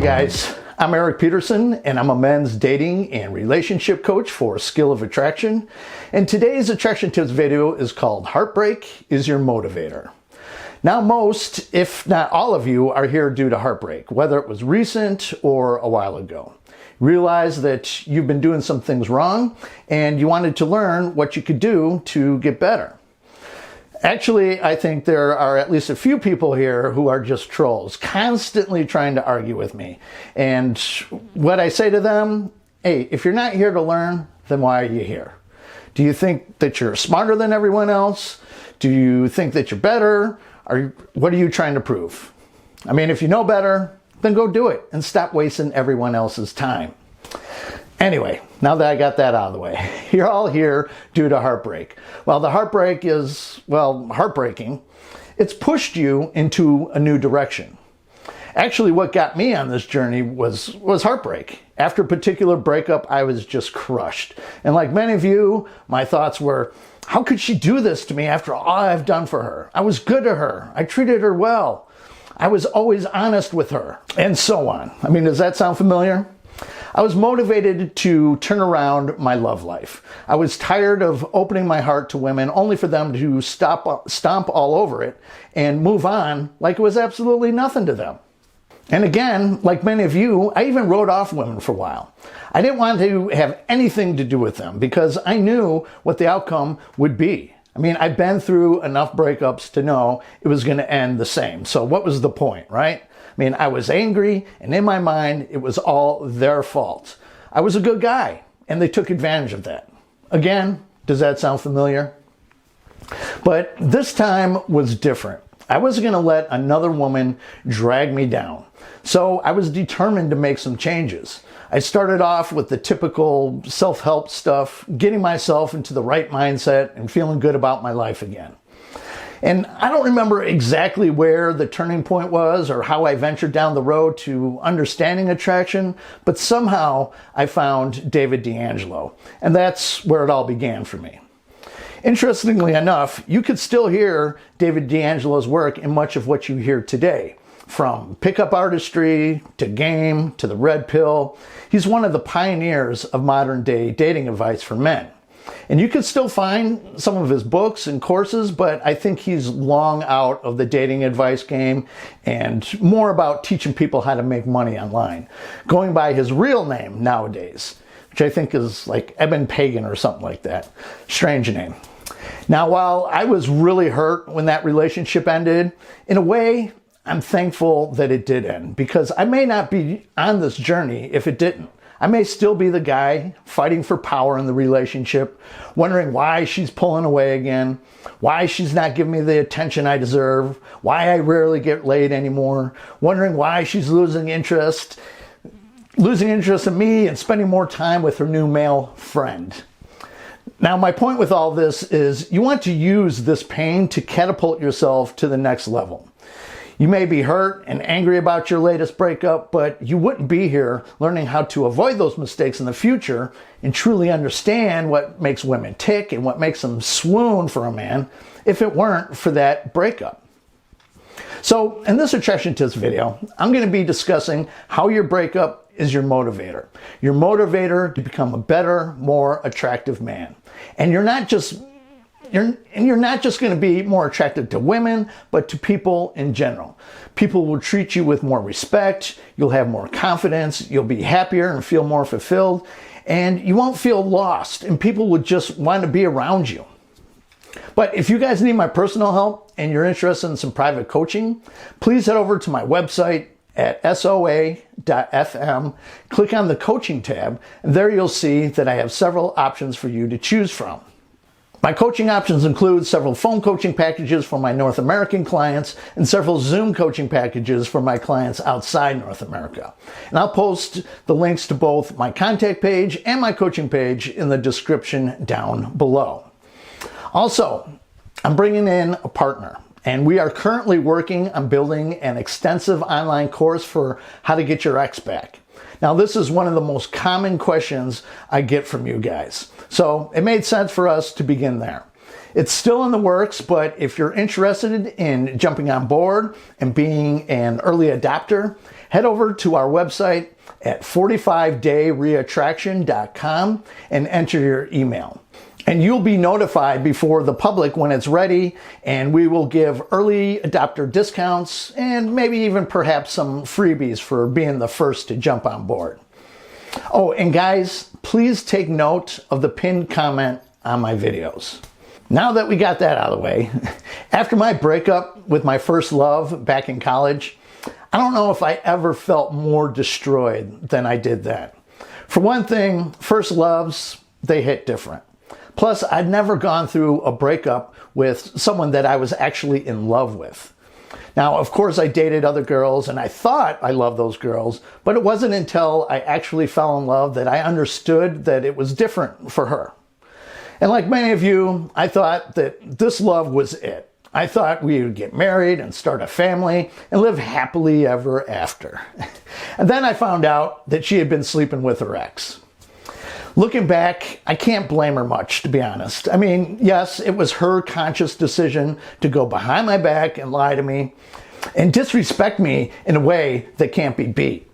guys, I'm Erik Peterson and I'm a men's dating and relationship coach for Skill of Attraction. And today's attraction tips video is called Heartbreak is Your Motivator. Now most, if not all of you, are here due to heartbreak, whether it was recent or a while ago. Realize that you've been doing some things wrong and you wanted to learn what you could do to get better. Actually, I think there are at least a few people here who are just trolls, constantly trying to argue with me. And what I say to them, hey, if you're not here to learn, then why are you here? Do you think that you're smarter than everyone else? Do you think that you're better? Or what are you trying to prove? I mean, if you know better, then go do it and stop wasting everyone else's time. Anyway, now that I got that out of the way, you're all here due to heartbreak. Well, the heartbreak is, well, heartbreaking. It's pushed you into a new direction. Actually, what got me on this journey was heartbreak. After a particular breakup, I was just crushed. And like many of you, my thoughts were, how could she do this to me after all I've done for her? I was good to her. I treated her well. I was always honest with her, and so on. I mean, does that sound familiar? I was motivated to turn around my love life. I was tired of opening my heart to women only for them to stomp all over it and move on like it was absolutely nothing to them. And again, like many of you, I even wrote off women for a while. I didn't want to have anything to do with them because I knew what the outcome would be. I mean, I've been through enough breakups to know it was going to end the same. So what was the point, right? I mean, I was angry, and in my mind, it was all their fault. I was a good guy, and they took advantage of that. Again, does that sound familiar? But this time was different. I wasn't going to let another woman drag me down. So I was determined to make some changes. I started off with the typical self-help stuff, getting myself into the right mindset and feeling good about my life again. And I don't remember exactly where the turning point was or how I ventured down the road to understanding attraction, but somehow I found David 𝕊𝕚𝕚, and that's where it all began for me. Interestingly enough, you could still hear David 𝕊𝕚𝕚's work in much of what you hear today. From pickup artistry to game to the red pill, he's one of the pioneers of modern day dating advice for men. And you can still find some of his books and courses, but I think he's long out of the dating advice game and more about teaching people how to make money online, going by his real name nowadays, which I think is like 𝕊𝕚𝕚𝕝 or something like that. Strange name. Now, while I was really hurt when that relationship ended, in a way, I'm thankful that it did end because I may not be on this journey if it didn't. I may still be the guy fighting for power in the relationship, wondering why she's pulling away again, why she's not giving me the attention I deserve, why I rarely get laid anymore, wondering why she's losing interest in me and spending more time with her new male friend. Now, my point with all this is you want to use this pain to catapult yourself to the next level. You may be hurt and angry about your latest breakup, but you wouldn't be here learning how to avoid those mistakes in the future and truly understand what makes women tick and what makes them swoon for a man if it weren't for that breakup. So in this attraction tips video, I'm going to be discussing how your breakup is your motivator to become a better, more attractive man. And you're not just going to be more attractive to women, but to people in general. People will treat you with more respect, you'll have more confidence, you'll be happier and feel more fulfilled, and you won't feel lost, and people will just want to be around you. But if you guys need my personal help and you're interested in some private coaching, please head over to my website at soa.fm, click on the coaching tab, and there you'll see that I have several options for you to choose from. My coaching options include several phone coaching packages for my North American clients and several Zoom coaching packages for my clients outside North America. And I'll post the links to both my contact page and my coaching page in the description down below. Also, I'm bringing in a partner, and we are currently working on building an extensive online course for how to get your ex back. Now, this is one of the most common questions I get from you guys, so it made sense for us to begin there. It's still in the works, but if you're interested in jumping on board and being an early adopter, head over to our website at 45dayreattraction.com and enter your email. And you'll be notified before the public when it's ready, and we will give early adopter discounts and maybe even perhaps some freebies for being the first to jump on board. Oh, and guys, please take note of the pinned comment on my videos. Now that we got that out of the way, after my breakup with my first love back in college, I don't know if I ever felt more destroyed than I did then. For one thing, first loves, they hit different. Plus, I'd never gone through a breakup with someone that I was actually in love with. Now, of course, I dated other girls and I thought I loved those girls, but it wasn't until I actually fell in love that I understood that it was different for her. And like many of you, I thought that this love was it. I thought we would get married and start a family and live happily ever after. And then I found out that she had been sleeping with her ex. Looking back, I can't blame her much, to be honest. I mean, yes, it was her conscious decision to go behind my back and lie to me and disrespect me in a way that can't be beat.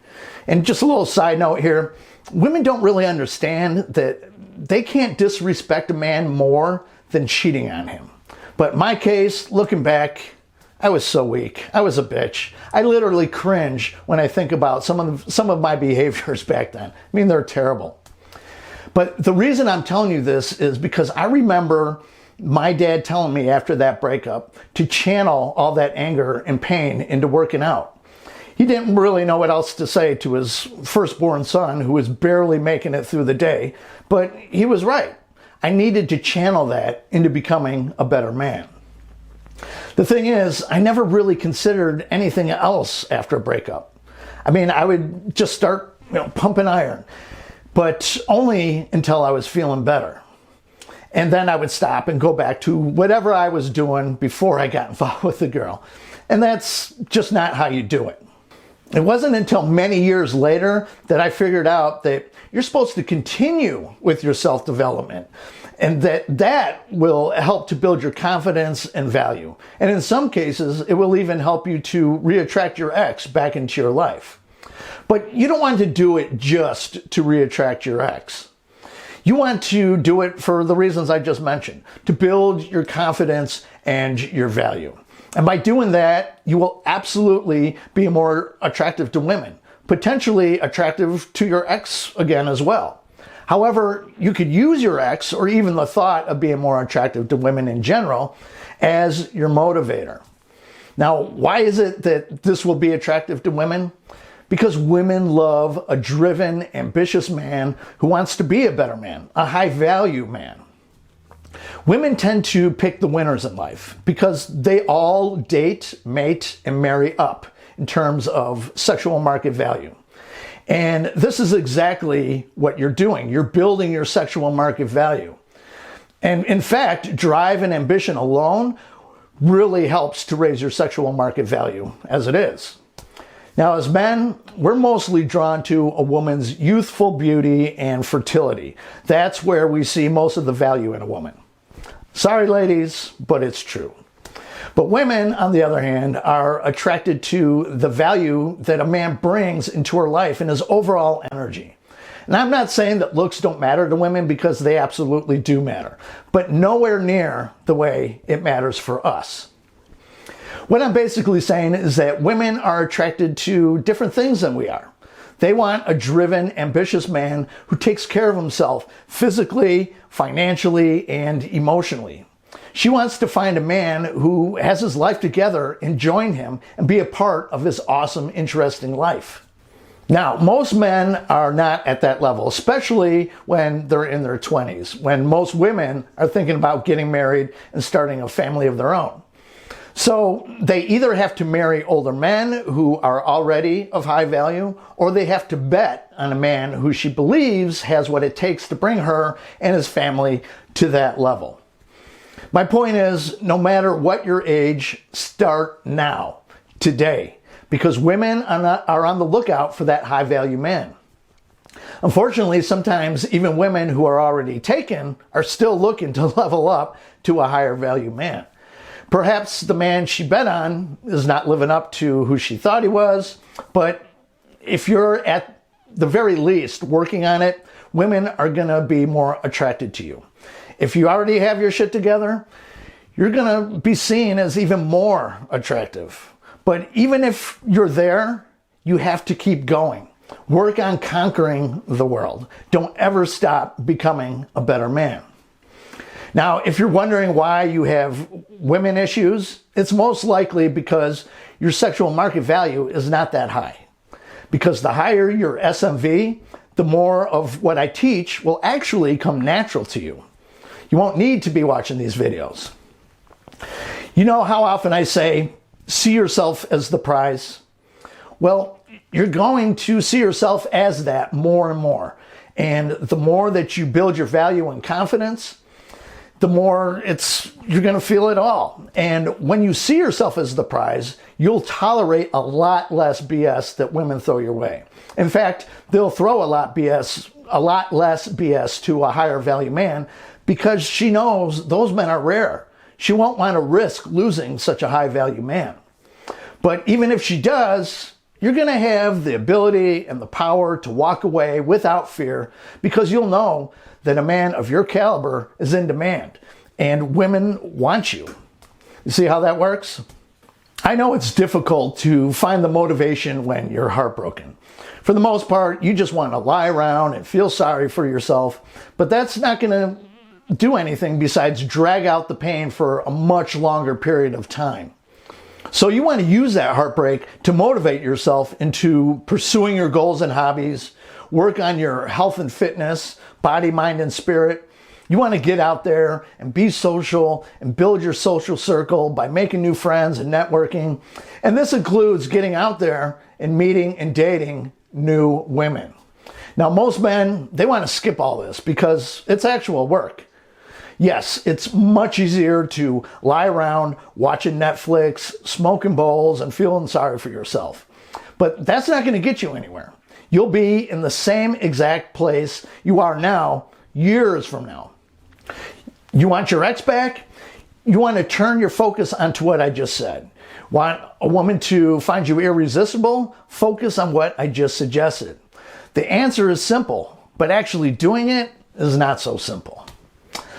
And just a little side note here, women don't really understand that they can't disrespect a man more than cheating on him. But in my case, looking back, I was so weak. I was a bitch. I literally cringe when I think about some of my behaviors back then. I mean, they're terrible. But the reason I'm telling you this is because I remember my dad telling me after that breakup to channel all that anger and pain into working out. He didn't really know what else to say to his firstborn son, who was barely making it through the day, but he was right. I needed to channel that into becoming a better man. The thing is, I never really considered anything else after a breakup. I mean, I would just start, pumping iron, but only until I was feeling better. And then I would stop and go back to whatever I was doing before I got involved with the girl. And that's just not how you do it. It wasn't until many years later that I figured out that you're supposed to continue with your self-development, and that will help to build your confidence and value. And in some cases, it will even help you to reattract your ex back into your life. But you don't want to do it just to reattract your ex. You want to do it for the reasons I just mentioned, to build your confidence and your value. And by doing that, you will absolutely be more attractive to women, potentially attractive to your ex again as well. However, you could use your ex, or even the thought of being more attractive to women in general, as your motivator. Now, why is it that this will be attractive to women? Because women love a driven, ambitious man who wants to be a better man, a high-value man. Women tend to pick the winners in life because they all date, mate, and marry up in terms of sexual market value. And this is exactly what you're doing. You're building your sexual market value. And in fact, drive and ambition alone really helps to raise your sexual market value as it is. Now, as men, we're mostly drawn to a woman's youthful beauty and fertility. That's where we see most of the value in a woman. Sorry, ladies, but it's true. But women, on the other hand, are attracted to the value that a man brings into her life and his overall energy. And I'm not saying that looks don't matter to women, because they absolutely do matter, but nowhere near the way it matters for us. What I'm basically saying is that women are attracted to different things than we are. They want a driven, ambitious man who takes care of himself physically, financially, and emotionally. She wants to find a man who has his life together and join him and be a part of his awesome, interesting life. Now, most men are not at that level, especially when they're in their 20s, when most women are thinking about getting married and starting a family of their own. So they either have to marry older men who are already of high value, or they have to bet on a man who she believes has what it takes to bring her and his family to that level. My point is, no matter what your age, start now, today, because women are on the lookout for that high value man. Unfortunately, sometimes even women who are already taken are still looking to level up to a higher value man. Perhaps the man she bet on is not living up to who she thought he was, but if you're at the very least working on it, women are going to be more attracted to you. If you already have your shit together, you're going to be seen as even more attractive. But even if you're there, you have to keep going. Work on conquering the world. Don't ever stop becoming a better man. Now, if you're wondering why you have women issues, it's most likely because your sexual market value is not that high. Because the higher your SMV, the more of what I teach will actually come natural to you. You won't need to be watching these videos. You know how often I say, see yourself as the prize? Well, you're going to see yourself as that more and more. And the more that you build your value and confidence, the more you're going to feel it all. And when you see yourself as the prize, you'll tolerate a lot less BS that women throw your way. In fact, they'll throw a lot less BS to a higher value man because she knows those men are rare. She won't want to risk losing such a high value man. But even if she does, you're going to have the ability and the power to walk away without fear because you'll know that a man of your caliber is in demand and women want you. You see how that works? I know it's difficult to find the motivation when you're heartbroken. For the most part, you just want to lie around and feel sorry for yourself, but that's not going to do anything besides drag out the pain for a much longer period of time. So you want to use that heartbreak to motivate yourself into pursuing your goals and hobbies, work on your health and fitness, body, mind, and spirit. You want to get out there and be social and build your social circle by making new friends and networking. And this includes getting out there and meeting and dating new women. Now, most men, they want to skip all this because it's actual work. Yes, it's much easier to lie around watching Netflix, smoking bowls, and feeling sorry for yourself. But that's not going to get you anywhere. You'll be in the same exact place you are now, years from now. You want your ex back? You want to turn your focus onto what I just said. Want a woman to find you irresistible? Focus on what I just suggested. The answer is simple, but actually doing it is not so simple.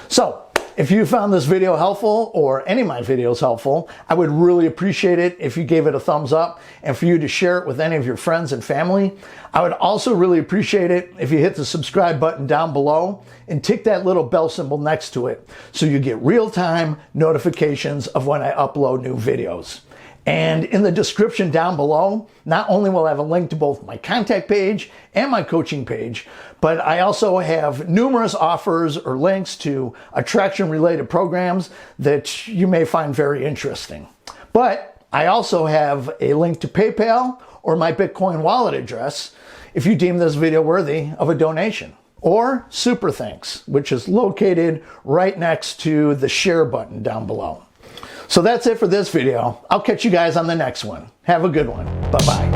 So, if you found this video helpful or any of my videos helpful, I would really appreciate it if you gave it a thumbs up and for you to share it with any of your friends and family. I would also really appreciate it if you hit the subscribe button down below and tick that little bell symbol next to it so you get real-time notifications of when I upload new videos. And in the description down below, not only will I have a link to both my contact page and my coaching page, but I also have numerous offers or links to attraction-related programs that you may find very interesting. But I also have a link to PayPal or my Bitcoin wallet address if you deem this video worthy of a donation. Or Super Thanks, which is located right next to the share button down below. So that's it for this video. I'll catch you guys on the next one. Have a good one. Bye-bye.